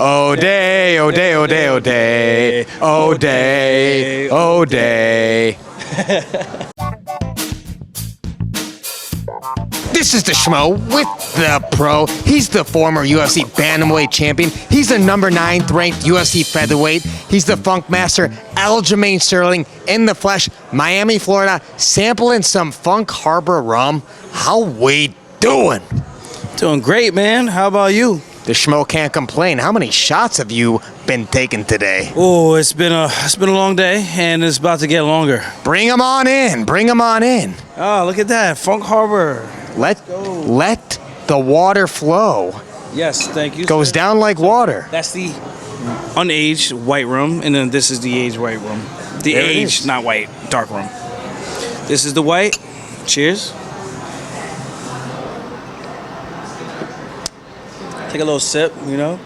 Oh day, oh day, oh day, oh day, oh day, oh day. This is the Schmo with the pro. He's the former UFC Bantamweight champion. He's the number 9th ranked UFC featherweight. He's the funk master, Aljamain Sterling, in the flesh, Miami, Florida, sampling some Funk Harbor rum. How we doing? Doing great, man. How about you? The Schmo can't complain. How many shots have you been taking today? Oh, it's been a long day, and it's about to get longer. Bring them on in. Bring them on in. Oh, look at that. Funk Harbor. Let the water flow. Yes, thank you. Goes down like water. That's the unaged white rum, and then this is the aged white rum. The There it aged, is. not white, dark rum. This is the white. Cheers. Take a little sip, you know.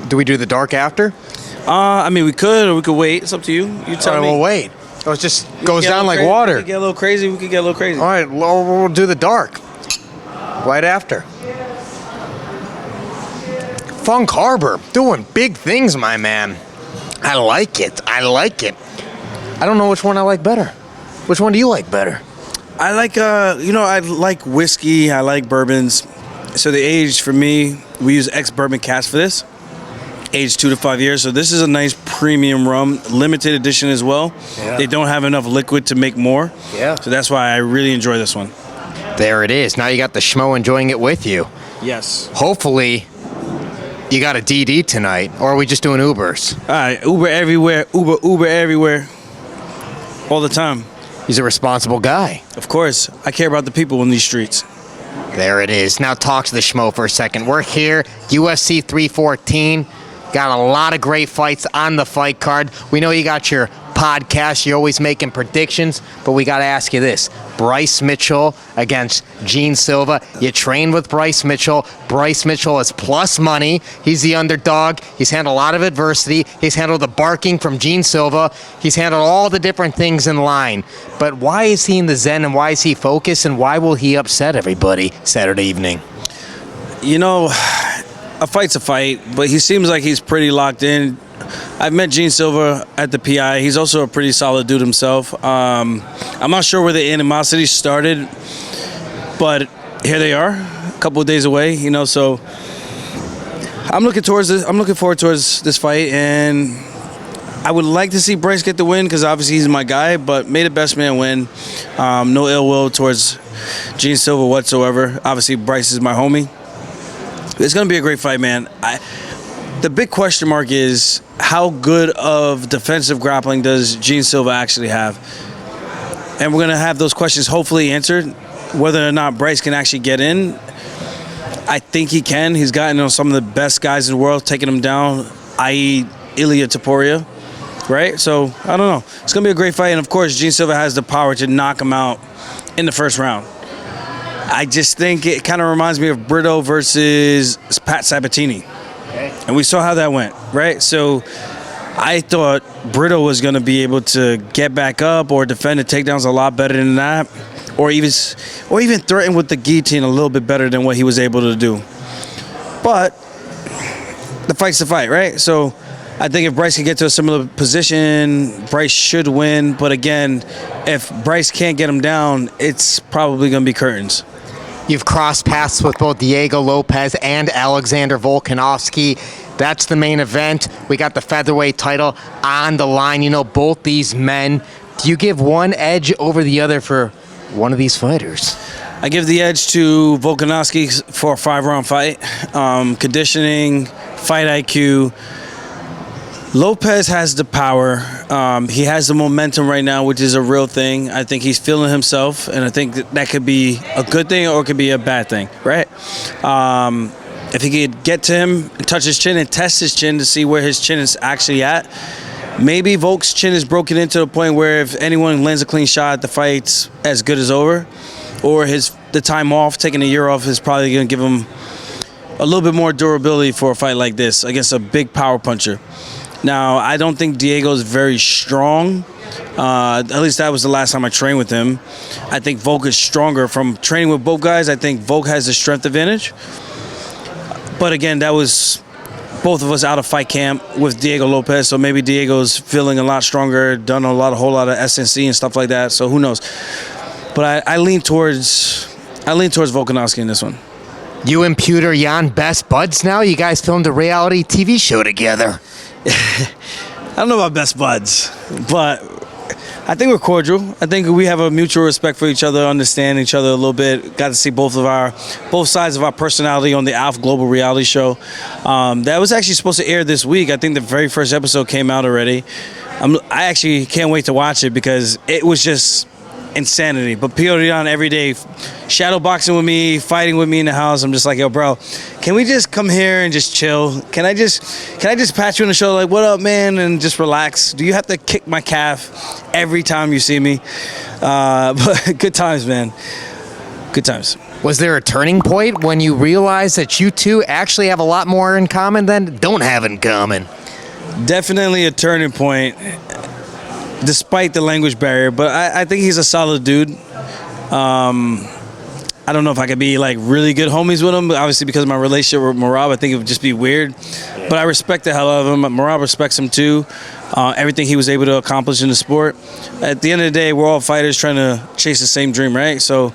Do we do the dark after? I mean, we could, or we could wait. It's up to you. You tell me. We'll wait. Oh, it just goes Get a down little like crazy. water. We could get a little crazy. We could get a little crazy. All right, we'll do the dark. Right after. Funk Harbor, doing big things, my man. I like it. I like it. I don't know which one I like better. Which one do you like better? I like, I like whiskey. I like bourbons. So the age for me, we use ex-bourbon cask for this. Aged 2 to 5 years. So this is a nice premium rum, limited edition as well. Yeah. They don't have enough liquid to make more. Yeah. So that's why I really enjoy this one. There it is. Now you got the Schmo enjoying it with you. Yes. Hopefully, you got a DD tonight, or are we just doing Ubers? All right. Uber everywhere. Uber everywhere. All the time. He's a responsible guy. Of course. I care about the people in these streets. There it is. Now talk to the Schmo for a second. We're here, UFC 314. Got a lot of great fights on the fight card. We know you got your podcast. You're always making predictions, but we got to ask you this. Bryce Mitchell against Gene Silva. You trained with Bryce Mitchell. Bryce Mitchell is plus money. He's the underdog. He's handled a lot of adversity. He's handled the barking from Gene Silva. He's handled all the different things in line. But why is he in the zen, and why is he focused, and why will he upset everybody Saturday evening? You know, a fight's a fight, but he seems like he's pretty locked in. I've met Gene Silva at the PI. He's also a pretty solid dude himself. I'm not sure where the animosity started, but here they are, a couple of days away, you know, so I'm looking forward towards this fight, and I would like to see Bryce get the win because obviously he's my guy, but may the best man win. No ill will towards Gene Silva whatsoever. Obviously, Bryce is my homie. It's going to be a great fight, man. The big question mark is how good of defensive grappling does Gene Silva actually have? And we're going to have those questions hopefully answered. Whether or not Bryce can actually get in, I think he can. He's gotten on some of the best guys in the world, taking them down, i.e. Ilia Topuria, right? So, I don't know. It's going to be a great fight. And, of course, Gene Silva has the power to knock him out in the first round. I just think it kind of reminds me of Brito versus Pat Sabatini. And we saw how that went, right? So I thought Brito was going to be able to get back up or defend the takedowns a lot better than that, or even threaten with the guillotine a little bit better than what he was able to do. But the fight's the fight, right? So I think if Bryce can get to a similar position, Bryce should win. But again, if Bryce can't get him down, it's probably going to be curtains. You've crossed paths with both Diego Lopes and Alexander Volkanovski. That's the main event. We got the featherweight title on the line. You know, both these men. Do you give one edge over the other for one of these fighters? I give the edge to Volkanovski for a 5-round fight. Conditioning, fight IQ. Lopes has the power. He has the momentum right now, which is a real thing. I think he's feeling himself, and I think that could be a good thing or it could be a bad thing, right? If he could get to him and touch his chin and test his chin to see where his chin is actually at, maybe Volk's chin is broken into a point where if anyone lands a clean shot, the fight's as good as over. Or the time off, taking a year off, is probably going to give him a little bit more durability for a fight like this against a big power puncher. Now, I don't think Diego's very strong. At least that was the last time I trained with him. I think Volk is stronger. From training with both guys, I think Volk has the strength advantage. But again, that was both of us out of fight camp with Diego Lopes, so maybe Diego's feeling a lot stronger, done a whole lot of SNC and stuff like that. So who knows? But I lean towards Volkanovski in this one. You and Petr Yan best buds now? You guys filmed a reality TV show together. I don't know about best buds, but I think we're cordial. I think we have a mutual respect for each other, understand each other a little bit. Got to see both sides of our personality on the Alf Global reality show. That was actually supposed to air this week. I think the very first episode came out already. I actually can't wait to watch it because it was just insanity. But Petr Yan every day, shadow boxing with me, fighting with me in the house. I'm just like, yo, bro, can we just come here and just chill? Can I just pat you on the shoulder like, what up, man, and just relax? Do you have to kick my calf every time you see me? But good times, man. Good times. Was there a turning point when you realized that you two actually have a lot more in common than don't have in common? Definitely a turning point, despite the language barrier, but I think he's a solid dude. I don't know if I could be like really good homies with him, but obviously because of my relationship with Merab, I think it would just be weird. But I respect the hell out of him. Merab respects him too. Everything he was able to accomplish in the sport. At the end of the day, we're all fighters trying to chase the same dream, right? So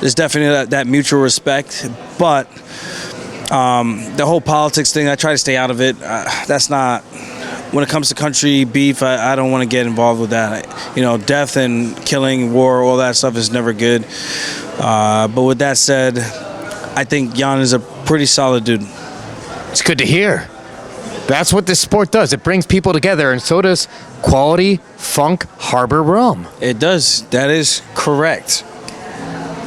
there's definitely that mutual respect. But the whole politics thing, I try to stay out of it. That's not... When it comes to country beef, I don't want to get involved with that. Death and killing, war, all that stuff is never good. But with that said, I think Yan is a pretty solid dude. It's good to hear. That's what this sport does. It brings people together, and so does quality Funk Harbor rum. It does. That is correct.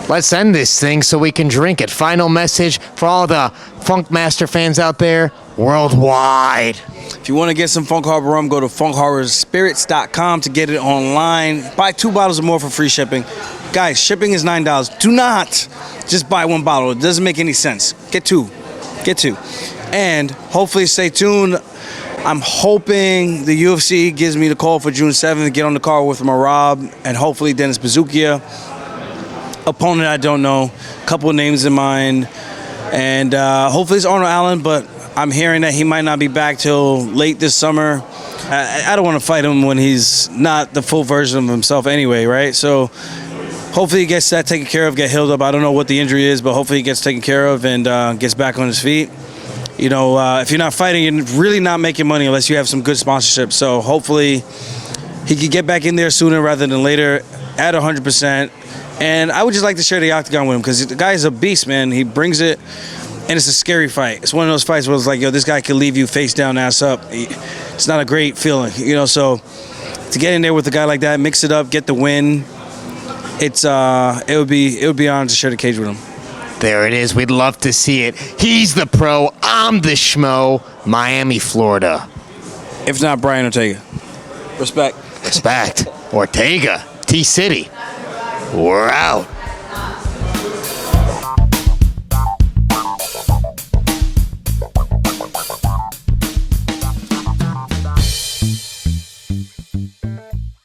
Let's end this thing so we can drink it. Final message for all the Funk Master fans out there worldwide. If you want to get some Funk Harbor rum, go to funkharborspirits.com to get it online. Buy 2 bottles or more for free shipping. Guys, shipping is $9. Do not just buy 1 bottle. It doesn't make any sense. Get 2. Get 2. And hopefully stay tuned. I'm hoping the UFC gives me the call for June 7th to get on the card with Merab and hopefully Dennis Bazookia. Opponent I don't know. Couple of names in mind. And hopefully it's Arnold Allen, but I'm hearing that he might not be back till late this summer. I don't want to fight him when he's not the full version of himself anyway, right? So hopefully he gets that taken care of, get healed up. I don't know what the injury is, but hopefully he gets taken care of and gets back on his feet. If you're not fighting, you're really not making money unless you have some good sponsorship. So hopefully he could get back in there sooner rather than later at 100%. And I would just like to share the octagon with him because the guy is a beast, man. He brings it. And it's a scary fight. It's one of those fights where it's like, yo, this guy could leave you face down, ass up. It's not a great feeling, so to get in there with a guy like that, mix it up, get the win, it would be an honor to share the cage with him. There it is. We'd love to see it. He's the pro. I'm the schmo. Miami, Florida. If not, Brian Ortega. Respect. Ortega. T-City. We're out.